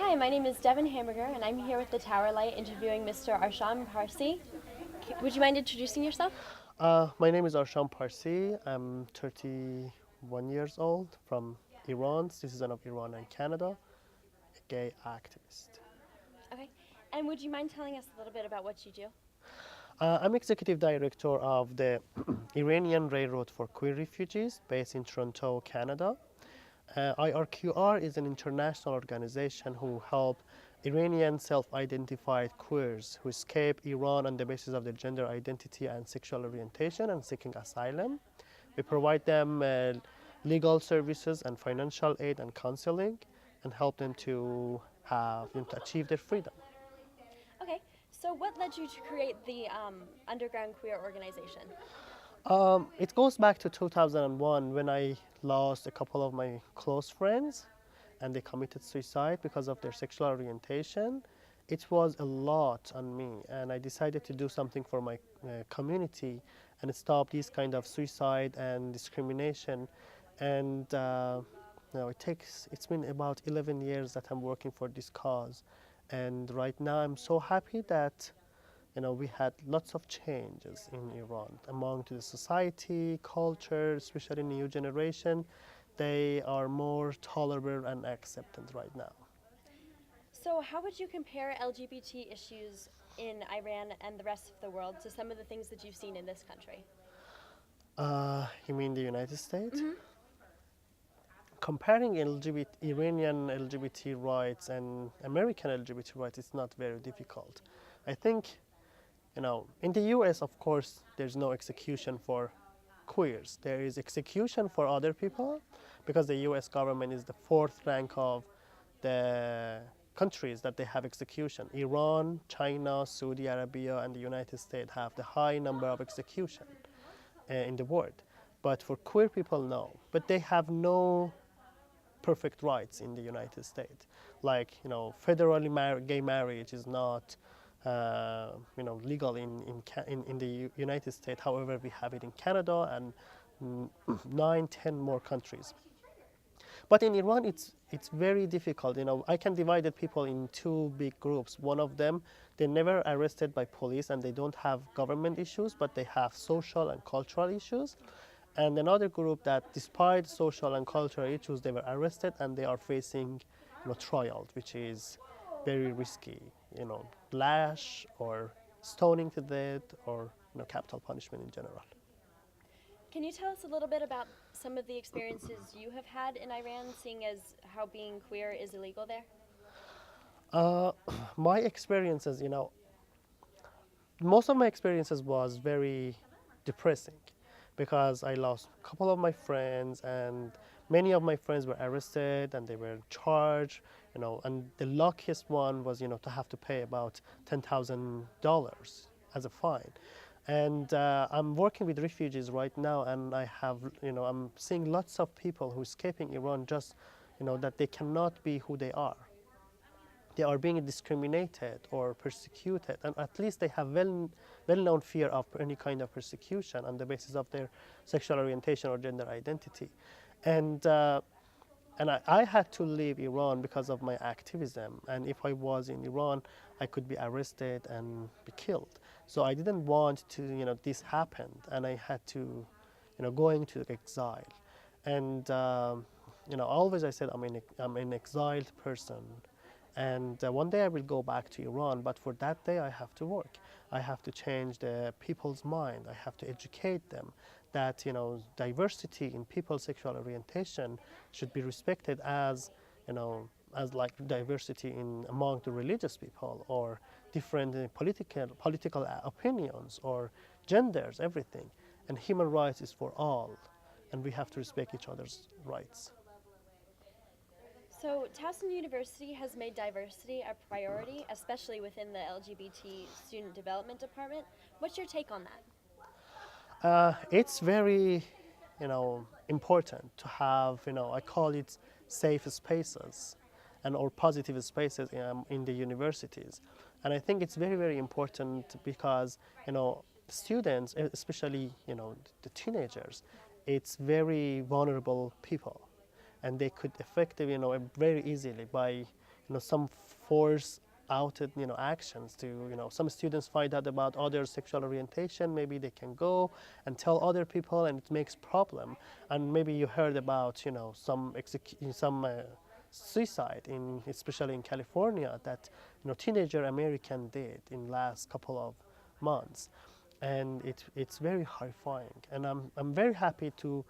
Hi, my name is Devin Hamburger, and I'm here with the Towerlight interviewing Mr. Arsham Parsi. Would you mind introducing yourself? My name is Arsham Parsi. I'm 31 years old from Iran, citizen of Iran and Canada, a gay activist. Okay. And would you mind telling us a little bit about what you do? I'm executive director of the Iranian Railroad for Queer Refugees based in Toronto, Canada. IRQR is an international organization who help Iranian self-identified queers who escape Iran on the basis of their gender identity and sexual orientation and seeking asylum. We provide them legal services and financial aid and counseling and help them to to achieve their freedom. Okay. So, what led you to create the Underground Queer Organization? It goes back to 2001 when I lost a couple of my close friends and they committed suicide because of their sexual orientation. It was a lot on me, and I decided to do something for my community and stop these kind of suicide and discrimination. And it's been about 11 years that I'm working for this cause, and right now I'm so happy that we had lots of changes in Iran among the society, culture, especially new generation. They are more tolerable and acceptant right now. So, how would you compare LGBT issues in Iran and the rest of the world to some of the things that you've seen in this country? You mean the United States? Mm-hmm. Comparing Iranian LGBT rights and American LGBT rights is not very difficult. I think, in the US, of course, there's no execution for queers. There is execution for other people because the US government is the fourth rank of the countries that they have execution. Iran, China, Saudi Arabia, and the United States have the high number of execution in the world. But for queer people, no. But they have no perfect rights in the United States. Like, federally gay marriage is not, legal in the United States. However, we have it in Canada and 9, 10 more countries. But in Iran, it's very difficult. I can divide the people in two big groups. One of them, they're never arrested by police and they don't have government issues, but they have social and cultural issues. And another group that, despite social and cultural issues, they were arrested and they are facing, trial, which is very risky. Lash or stoning to death or capital punishment in general. Can you tell us a little bit about some of the experiences you have had in Iran, seeing as how being queer is illegal there? Uh, my experiences, most of my experiences was very depressing because I lost a couple of my friends and many of my friends were arrested and they were charged, and the luckiest one was, to have to pay about $10,000 as a fine. And I'm working with refugees right now and I'm seeing lots of people who are escaping Iran just, that they cannot be who they are. They are being discriminated or persecuted, and at least they have well-known fear of any kind of persecution on the basis of their sexual orientation or gender identity. And I had to leave Iran because of my activism. And if I was in Iran, I could be arrested and be killed. So I didn't want to, this happened, and I had to, go into exile. And always I said I'm an exiled person, and one day I will go back to Iran, but for that day I have to work. I have to change the people's mind. I have to educate them that diversity in people's sexual orientation should be respected as as like diversity in among the religious people or different political opinions or genders, everything. And human rights is for all, and we have to respect each other's rights. So, Towson University has made diversity a priority, especially within the LGBT Student Development Department. What's your take on that? It's very, important to have, I call it safe spaces and or positive spaces in the universities. And I think it's very, very important because, students, especially, the teenagers, it's very vulnerable people. And they could effectively, very easily by, some force outed actions to some students find out about other sexual orientation, maybe they can go and tell other people and it makes problem. And maybe you heard about some suicide in especially in California that teenager American did in last couple of months, and it's very horrifying. And I'm very happy to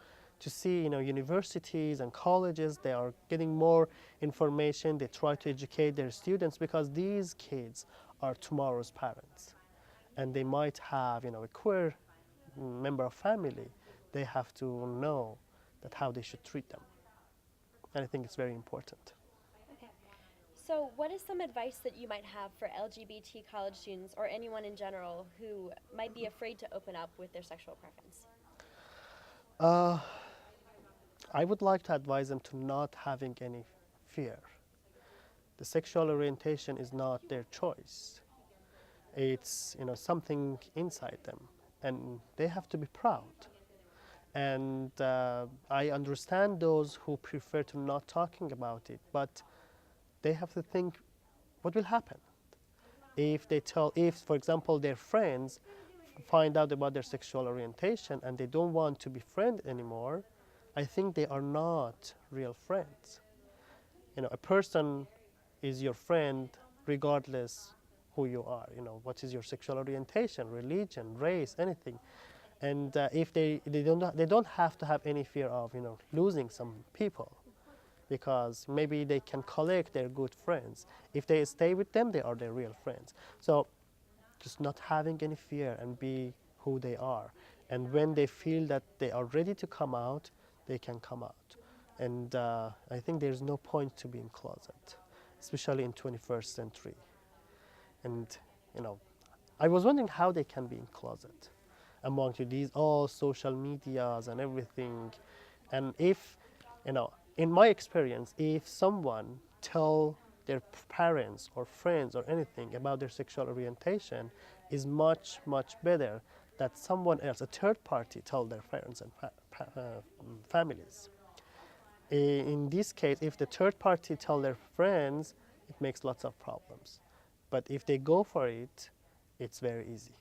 see universities and colleges, they are getting more information, they try to educate their students, because these kids are tomorrow's parents, and they might have a queer member of family. They have to know that how they should treat them, and I think it's very important. Okay. So, what is some advice that you might have for LGBT college students or anyone in general who might be afraid to open up with their sexual preference? uh, I would like to advise them to not having any fear. The sexual orientation is not their choice. It's something inside them, and they have to be proud. And I understand those who prefer to not talking about it, but they have to think what will happen if, for example, their friends find out about their sexual orientation and they don't want to be friends anymore. I think they are not real friends. A person is your friend regardless who you are. What is your sexual orientation, religion, race, anything. And if they don't have to have any fear of losing some people, because maybe they can collect their good friends. If they stay with them, they are their real friends. So just not having any fear and be who they are. And when they feel that they are ready to come out, they can come out. And I think there's no point to be in closet, especially in 21st century. And I was wondering how they can be in closet among these all social medias and everything. And if in my experience, if someone tell their parents or friends or anything about their sexual orientation, is much better that someone else, a third party, tell their parents and families. In this case, if the third party tell their friends, it makes lots of problems. But if they go for it, it's very easy.